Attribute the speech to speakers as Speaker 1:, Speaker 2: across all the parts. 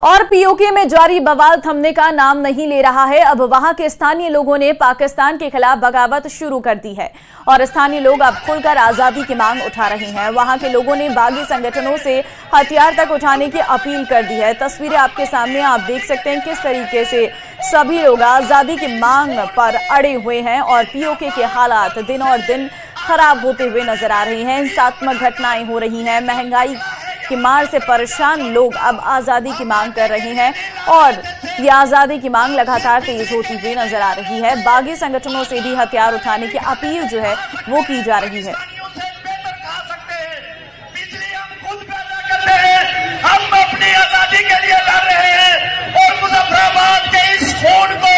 Speaker 1: और पीओके में जारी बवाल थमने का नाम नहीं ले रहा है। अब वहां के स्थानीय लोगों ने पाकिस्तान के खिलाफ बगावत शुरू कर दी है और स्थानीय लोग अब खुलकर आजादी की मांग उठा रहे हैं। वहां के लोगों ने बागी संगठनों से हथियार तक उठाने की अपील कर दी है। तस्वीरें आपके सामने, आप देख सकते हैं किस तरीके से सभी लोग आजादी की मांग पर अड़े हुए हैं और पीओके के हालात दिन और दिन खराब होते हुए नजर आ रहे हैं। हिंसात्मक घटनाएं हो रही हैं। महंगाई की मार से परेशान लोग अब आजादी की मांग कर रहे हैं और ये आजादी की मांग लगातार तेज होती हुई नजर आ रही है। बागी संगठनों से भी हथियार उठाने की अपील जो है वो की जा रही है।
Speaker 2: हम अपनी आजादी के लिए लड़ रहे हैं और मुजफ्फराबाद के इस खून को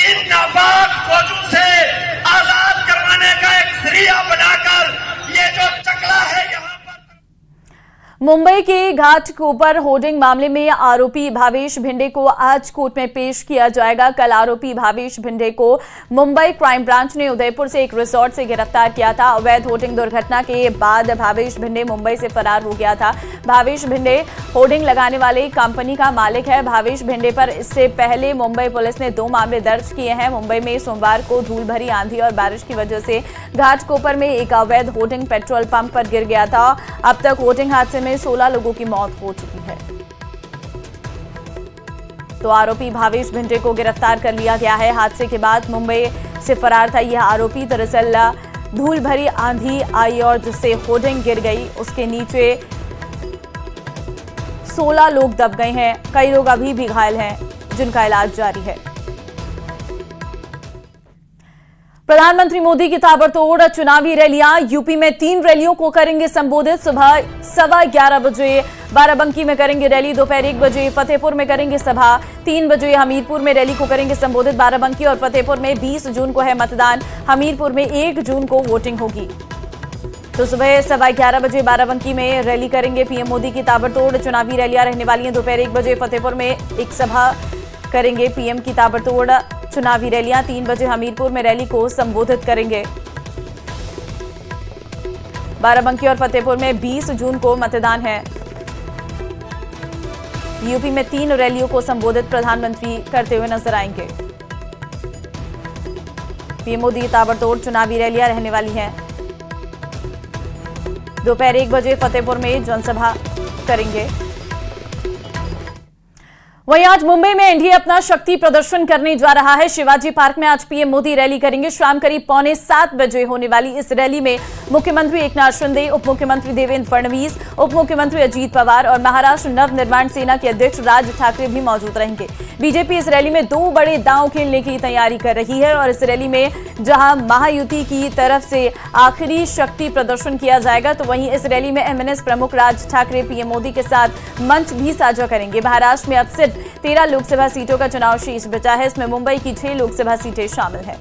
Speaker 2: इन नापाक फौजों से आजाद करवाने का एक जरिया बनाकर ये जो चकला है यहाँ
Speaker 1: मुंबई के घाटकोपर होर्डिंग मामले में आरोपी भावेश भिंडे को आज कोर्ट में पेश किया जाएगा। कल आरोपी भावेश भिंडे को मुंबई क्राइम ब्रांच ने उदयपुर से एक रिसोर्ट से गिरफ्तार किया था। अवैध होर्डिंग दुर्घटना के बाद भावेश भिंडे मुंबई से फरार हो गया था। भावेश भिंडे होर्डिंग लगाने वाले कंपनी का मालिक है। भावेश भिंडे पर इससे पहले मुंबई पुलिस ने 2 मामले दर्ज किए हैं। मुंबई में सोमवार को धूल भरी आंधी और बारिश की वजह से घाटकोपर में एक अवैध होर्डिंग पेट्रोल पंप पर गिर गया था। अब तक होर्डिंग हादसे में 16 लोगों की मौत हो चुकी है। तो आरोपी भावेश भिंडे को गिरफ्तार कर लिया गया है। हादसे के बाद मुंबई से फरार था यह आरोपी। दरअसल धूल भरी आंधी आई और जिससे होर्डिंग गिर गई, उसके नीचे 16 लोग दब गए हैं। कई लोग अभी भी घायल हैं जिनका इलाज जारी है। प्रधानमंत्री मोदी की ताबड़तोड़ चुनावी रैलियां। यूपी में 3 रैलियों को करेंगे संबोधित। सुबह 11:15 बजे बाराबंकी में करेंगे रैली। दोपहर 1 बजे फतेहपुर में करेंगे सभा। 3 बजे हमीरपुर में रैली को करेंगे संबोधित। बाराबंकी और फतेहपुर में 20 जून को है मतदान। हमीरपुर में 1 जून को वोटिंग होगी। तो सुबह 11:15 बजे बाराबंकी में रैली करेंगे पीएम मोदी की ताबड़तोड़ चुनावी रैलियां रहने वाली हैं। दोपहर 1 बजे फतेहपुर में एक सभा करेंगे पीएम की ताबड़तोड़ चुनावी रैलियां। 3 बजे हमीरपुर में रैली को संबोधित करेंगे। बाराबंकी और फतेहपुर में 20 जून को मतदान है। यूपी में 3 रैलियों को संबोधित प्रधानमंत्री करते हुए नजर आएंगे। पीएम मोदी ताबड़तोड़ चुनावी रैलियां रहने वाली हैं। दोपहर 1 बजे फतेहपुर में जनसभा करेंगे। वहीं आज मुंबई में एनडीए अपना शक्ति प्रदर्शन करने जा रहा है। शिवाजी पार्क में आज पीएम मोदी रैली करेंगे। शाम करीब 6:45 बजे होने वाली इस रैली में मुख्यमंत्री एकनाथ शिंदे, उप मुख्यमंत्री देवेंद्र फडणवीस, उप मुख्यमंत्री अजीत पवार और महाराष्ट्र नवनिर्माण सेना के अध्यक्ष राज ठाकरे भी मौजूद रहेंगे। बीजेपी इस रैली में 2 बड़े दांव खेलने की तैयारी कर रही है और इस रैली में जहां महायुति की तरफ से आखिरी शक्ति प्रदर्शन किया जाएगा, तो वहीं इस रैली में एमएनएस प्रमुख राज ठाकरे पीएम मोदी के साथ मंच भी साझा करेंगे। महाराष्ट्र में अब सिर्फ 13 लोकसभा सीटों का चुनाव शेष बचा है। इसमें मुंबई की 6 लोकसभा सीटें शामिल हैं।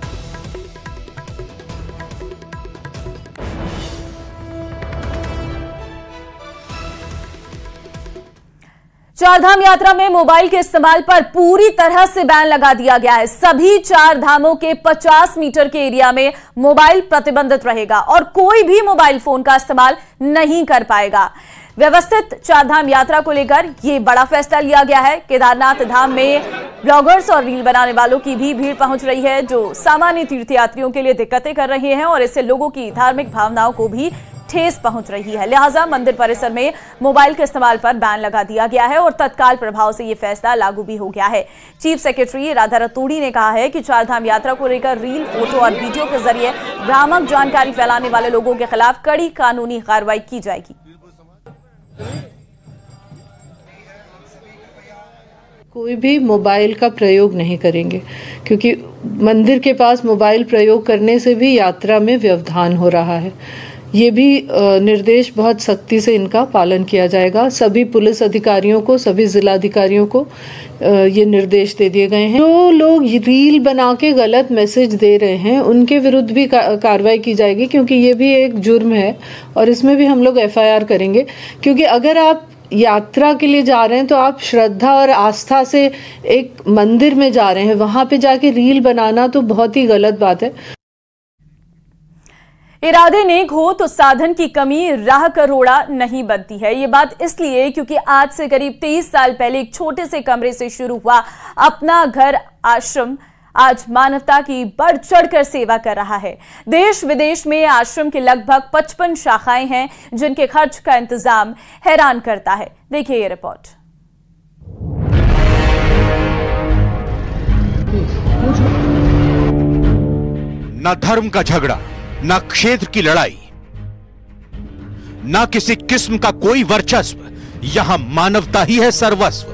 Speaker 1: चारधाम यात्रा में मोबाइल के इस्तेमाल पर पूरी तरह से बैन लगा दिया गया है। सभी 4 धामों के 50 मीटर के एरिया में मोबाइल प्रतिबंधित रहेगा और कोई भी मोबाइल फोन का इस्तेमाल नहीं कर पाएगा। व्यवस्थित चारधाम यात्रा को लेकर यह बड़ा फैसला लिया गया है। केदारनाथ धाम में ब्लॉगर्स और रील बनाने वालों की भी भीड़ पहुंच रही है जो सामान्य तीर्थयात्रियों के लिए दिक्कतें कर रहे हैं और इससे लोगों की धार्मिक भावनाओं को भी ठेस पहुंच रही है। लिहाजा मंदिर परिसर में मोबाइल के इस्तेमाल पर बैन लगा दिया गया है और तत्काल प्रभाव से यह फैसला लागू भी हो गया है। चीफ सेक्रेटरी राधा रतूड़ी ने कहा है कि चारधाम यात्रा को लेकर रील, फोटो और वीडियो के जरिए भ्रामक जानकारी फैलाने वाले लोगों के खिलाफ कड़ी कानूनी कार्रवाई की जाएगी।
Speaker 3: कोई भी मोबाइल का प्रयोग नहीं करेंगे क्योंकि मंदिर के पास मोबाइल प्रयोग करने से भी यात्रा में व्यवधान हो रहा है। ये भी निर्देश बहुत सख्ती से इनका पालन किया जाएगा। सभी पुलिस अधिकारियों को, सभी जिलाधिकारियों को ये निर्देश दे दिए गए हैं। जो लोग रील बना के गलत मैसेज दे रहे हैं उनके विरुद्ध भी कार्रवाई की जाएगी क्योंकि ये भी एक जुर्म है और इसमें भी हम लोग एफआईआर करेंगे। क्योंकि अगर आप यात्रा के लिए जा रहे हैं तो आप श्रद्धा और आस्था से एक मंदिर में जा रहे हैं, वहां पे जाके रील बनाना तो बहुत ही गलत बात है।
Speaker 1: इरादे नेक हो तो साधन की कमी राह का रोड़ा नहीं बनती है। ये बात इसलिए क्योंकि आज से करीब 23 साल पहले एक छोटे से कमरे से शुरू हुआ अपना घर आश्रम आज मानवता की बढ़ चढ़कर सेवा कर रहा है। देश विदेश में आश्रम के लगभग 55 शाखाएं हैं, जिनके खर्च का इंतजाम हैरान करता है। देखिए ये रिपोर्ट।
Speaker 4: न धर्म का झगड़ा, न क्षेत्र की लड़ाई, न किसी किस्म का कोई वर्चस्व, यहां मानवता ही है सर्वस्व।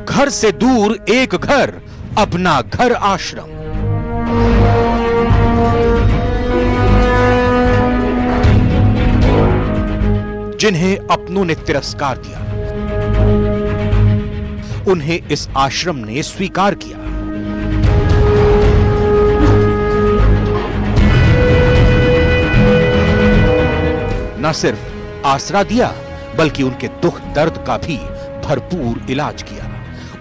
Speaker 4: घर से दूर एक घर, अपना घर आश्रम। जिन्हें अपनों ने तिरस्कार दिया, उन्हें इस आश्रम ने स्वीकार किया। न सिर्फ आसरा दिया, बल्कि उनके दुख दर्द का भी भरपूर इलाज किया।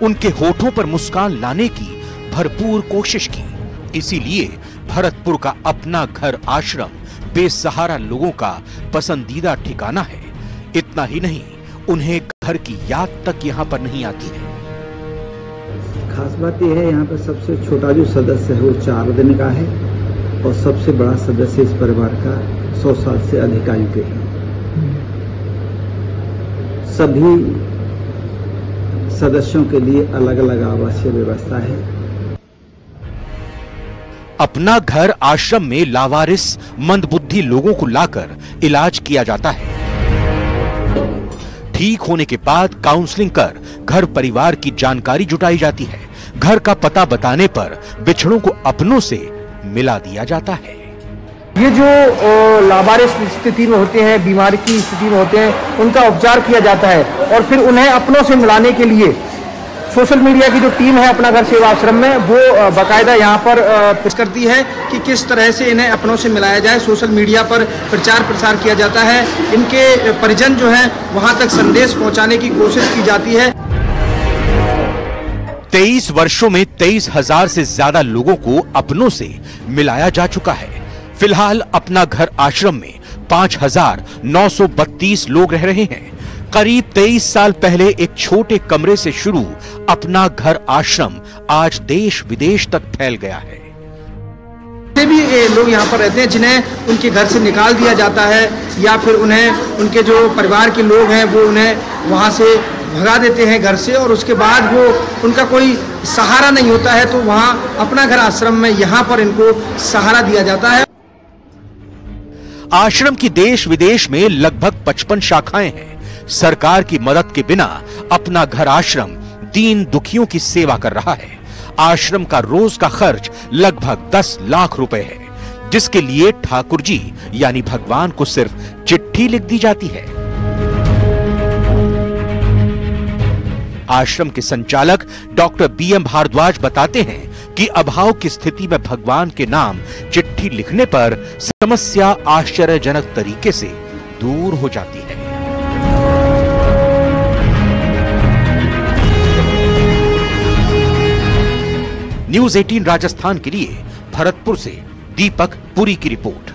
Speaker 4: उनके होठों पर मुस्कान लाने की भरपूर कोशिश की। इसीलिए भरतपुर का अपना घर आश्रम बेसहारा लोगों का पसंदीदा ठिकाना है। इतना ही नहीं, उन्हें घर की याद तक यहाँ पर नहीं आती है।
Speaker 5: खास बात यह है, यहाँ पर सबसे छोटा जो सदस्य है वो 4 दिन का है और सबसे बड़ा सदस्य इस परिवार का 100 साल से अधिक आयु के हैं। सभी सदस्यों के लिए अलग अलग आवासीय व्यवस्था है।
Speaker 4: अपना घर आश्रम में लावारिस मंदबुद्धि लोगों को लाकर इलाज किया जाता है। ठीक होने के बाद काउंसलिंग कर घर परिवार की जानकारी जुटाई जाती है। घर का पता बताने पर बिछड़ों को अपनों से मिला दिया जाता है।
Speaker 6: ये जो लावारिस स्थिति में होते हैं, बीमारी की स्थिति में होते हैं, उनका उपचार किया जाता है और फिर उन्हें अपनों से मिलाने के लिए सोशल मीडिया की जो टीम है अपना घर सेवा आश्रम में, वो बाकायदा यहाँ पर पेश करती है कि किस तरह से इन्हें अपनों से मिलाया जाए। सोशल मीडिया पर प्रचार प्रसार किया जाता है। इनके परिजन जो हैं वहाँ तक संदेश पहुँचाने की कोशिश की जाती है।
Speaker 4: 23 वर्षों में 23,000 से ज्यादा लोगों को अपनों से मिलाया जा चुका है। फिलहाल अपना घर आश्रम में 5,932 लोग रह रहे हैं। करीब 23 साल पहले एक छोटे कमरे से शुरू अपना घर आश्रम आज देश विदेश तक फैल गया है।
Speaker 6: भी लोग यहाँ पर रहते हैं जिन्हें उनके घर से निकाल दिया जाता है या फिर उन्हें उनके जो परिवार के लोग हैं वो उन्हें वहाँ से भगा देते हैं घर से, और उसके बाद वो उनका कोई सहारा नहीं होता है, तो वहाँ अपना घर आश्रम में यहाँ पर इनको सहारा दिया जाता है।
Speaker 4: आश्रम की देश विदेश में लगभग 55 शाखाएं हैं। सरकार की मदद के बिना अपना घर आश्रम दीन दुखियों की सेवा कर रहा है। आश्रम का रोज का खर्च लगभग 10 लाख रुपए है, जिसके लिए ठाकुर जी यानी भगवान को सिर्फ चिट्ठी लिख दी जाती है। आश्रम के संचालक डॉक्टर BM भारद्वाज बताते हैं कि अभाव की स्थिति में भगवान के नाम चिट्ठी लिखने पर समस्या आश्चर्यजनक तरीके से दूर हो जाती है। न्यूज़ 18 राजस्थान के लिए भरतपुर से दीपक पुरी की रिपोर्ट।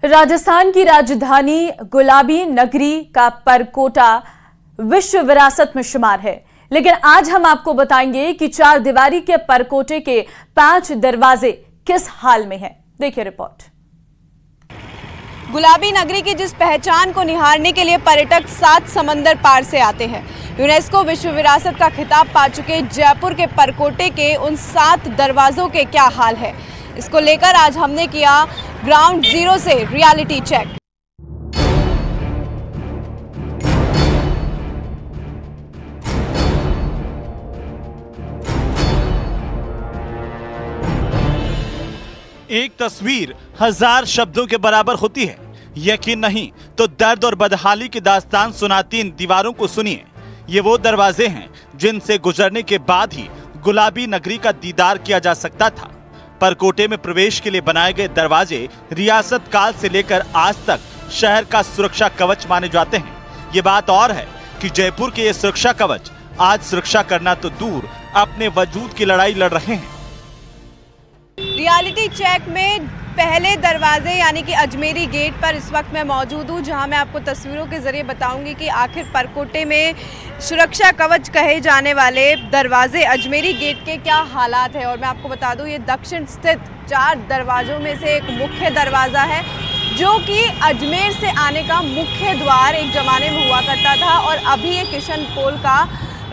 Speaker 1: राजस्थान की राजधानी गुलाबी नगरी का परकोटा विश्व विरासत में शुमार है, लेकिन आज हम आपको बताएंगे कि 4 दीवारी के परकोटे के 5 दरवाजे किस हाल में हैं। देखिए रिपोर्ट।
Speaker 7: गुलाबी नगरी की जिस पहचान को निहारने के लिए पर्यटक 7 समंदर पार से आते हैं, यूनेस्को विश्व विरासत का खिताब पा चुके जयपुर के परकोटे के उन 7 दरवाजों के क्या हाल है, इसको लेकर आज हमने किया ग्राउंड जीरो से रियलिटी चेक।
Speaker 8: एक तस्वीर 1000 शब्दों के बराबर होती है। यकीन नहीं तो दर्द और बदहाली की दास्तान सुनाती इन दीवारों को सुनिए। ये वो दरवाजे हैं जिनसे गुजरने के बाद ही गुलाबी नगरी का दीदार किया जा सकता था। परकोटे में प्रवेश के लिए बनाए गए दरवाजे रियासत काल से लेकर आज तक शहर का सुरक्षा कवच माने जाते हैं। ये बात और है कि जयपुर के ये सुरक्षा कवच आज सुरक्षा करना तो दूर अपने वजूद की लड़ाई लड़ रहे हैं।
Speaker 7: रियलिटी चेक में पहले दरवाजे यानी कि अजमेरी गेट पर इस वक्त मैं मौजूद हूँ, जहां मैं आपको तस्वीरों के जरिए बताऊंगी कि आखिर परकोटे में सुरक्षा कवच कहे जाने वाले दरवाजे अजमेरी गेट के क्या हालात है। और मैं आपको बता दूं, ये दक्षिण स्थित 4 दरवाजों में से एक मुख्य दरवाज़ा है, जो कि अजमेर से आने का मुख्य द्वार एक ज़माने में हुआ करता था। और अभी ये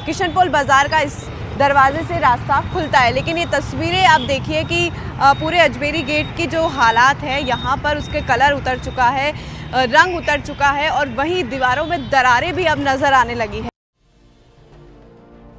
Speaker 7: किशनपोल बाज़ार का इस दरवाजे से रास्ता खुलता है। लेकिन ये तस्वीरें आप देखिए कि पूरे अजमेरी गेट की जो हालात है, यहाँ पर उसके कलर उतर चुका है, रंग उतर चुका है और वहीं दीवारों में दरारें भी अब नजर आने लगी है।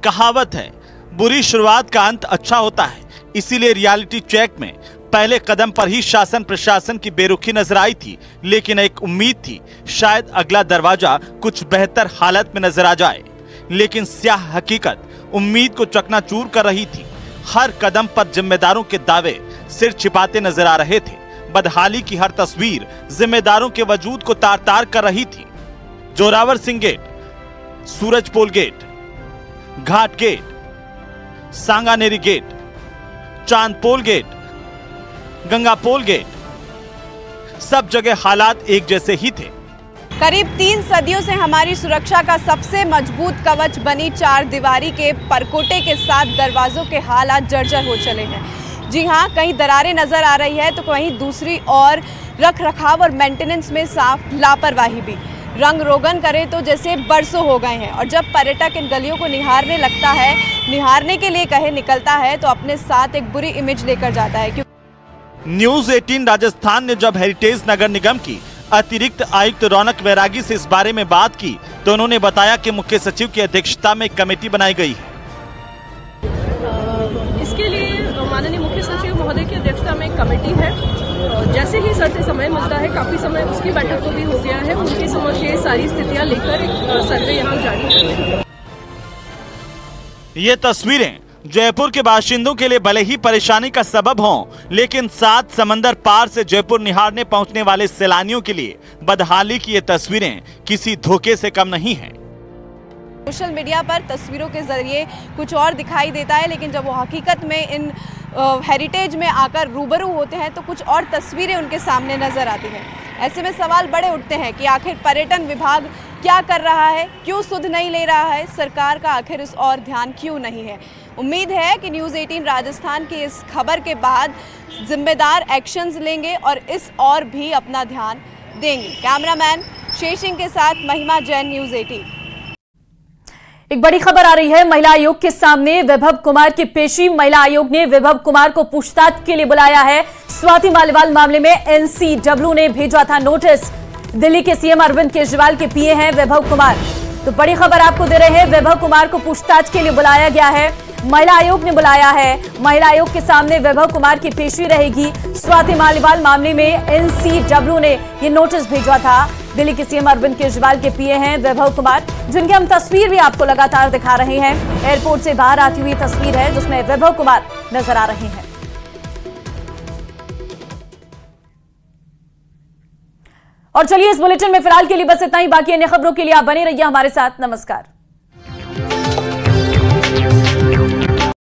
Speaker 8: कहावत है, बुरी शुरुआत का अंत अच्छा होता है। इसीलिए रियलिटी चेक में पहले कदम पर ही शासन प्रशासन की बेरुखी नजर आई थी, लेकिन एक उम्मीद थी शायद अगला दरवाजा कुछ बेहतर हालत में नजर आ जाए। लेकिन स्याह हकीकत उम्मीद को चकनाचूर कर रही थी। हर कदम पर जिम्मेदारों के दावे सिर छिपाते नजर आ रहे थे। बदहाली की हर तस्वीर जिम्मेदारों के वजूद को तार तार कर रही थी। Zorawar Singh gate, Surajpol gate, Ghat gate, Sanganeri gate, Chandpol gate, Gangapol gate, सब जगह हालात एक जैसे ही थे।
Speaker 7: करीब 3 सदियों से हमारी सुरक्षा का सबसे मजबूत कवच बनी 4 दीवारी के परकोटे के 7 दरवाजों के हालात जर्जर हो चले हैं। जी हाँ, कहीं दरारें नजर आ रही है तो कहीं दूसरी और रख रखाव और मेंटेनेंस में साफ लापरवाही भी। रंग रोगन करे तो जैसे बरसों हो गए हैं। और जब पर्यटक इन गलियों को निहारने लगता है, निहारने के लिए कहे निकलता है, तो अपने साथ एक बुरी इमेज लेकर जाता है।
Speaker 8: न्यूज़ 18 राजस्थान ने जब हेरिटेज नगर निगम की अतिरिक्त आयुक्त रौनक वैरागी से इस बारे में बात की तो उन्होंने बताया कि मुख्य सचिव की अध्यक्षता में एक कमेटी बनाई गई है।
Speaker 9: इसके लिए माननीय मुख्य सचिव महोदय की अध्यक्षता में एक कमेटी है। जैसे ही सर से समय मिलता है, काफी समय उसकी बैठक को भी हो गया है, उनकी समझ ये सारी स्थितियां लेकर एक सर्वे यहाँ जारी करेंगे।
Speaker 8: ये तस्वीरें जयपुर के बाशिंदों के लिए भले ही परेशानी का सबब हों, लेकिन 7 समंदर पार से जयपुर निहारने पहुंचने वाले सैलानियों के लिए बदहाली की ये तस्वीरें किसी धोखे से कम नहीं हैं।
Speaker 7: सोशल मीडिया पर तस्वीरों के जरिए कुछ और दिखाई देता है, लेकिन जब वो हकीकत में इन हेरिटेज में आकर रूबरू होते हैं तो कुछ और तस्वीरें उनके सामने नजर आती हैं। ऐसे में सवाल बड़े उठते हैं कि आखिर पर्यटन विभाग क्या कर रहा है, क्यों सुध नहीं ले रहा है, सरकार का आखिर इस और ध्यान क्यों नहीं है। उम्मीद है कि न्यूज़ 18 राजस्थान की इस खबर के बाद जिम्मेदार एक्शंस लेंगे और इस और भी अपना ध्यान देंगे। कैमरामैन शेषिंग के साथ महिमा जैन, न्यूज़ 18।
Speaker 1: एक बड़ी खबर आ रही है महिला आयोग के सामने वैभव कुमार की पेशी। महिला आयोग ने वैभव कुमार को पूछताछ के लिए बुलाया है। स्वाति मालीवाल मामले में एनसीडब्ल्यू ने भेजा था नोटिस। दिल्ली के सीएम अरविंद केजरीवाल के पीए हैं वैभव कुमार। तो बड़ी खबर आपको दे रहे हैं, वैभव कुमार को पूछताछ के लिए बुलाया गया है। महिला आयोग ने बुलाया है। महिला आयोग के सामने वैभव कुमार की पेशी रहेगी। स्वाति मालीवाल मामले में एनसीडब्ल्यू ने ये नोटिस भेजा था। दिल्ली के सीएम अरविंद केजरीवाल के पीए हैं वैभव कुमार, जिनकी हम तस्वीर भी आपको लगातार दिखा रहे हैं। एयरपोर्ट से बाहर आती हुई तस्वीर है जिसमें वैभव कुमार नजर आ रहे हैं। और चलिए, इस बुलेटिन में फिलहाल के लिए बस इतना ही। बाकी अन्य खबरों के लिए आप बने रहिए हमारे साथ। नमस्कार।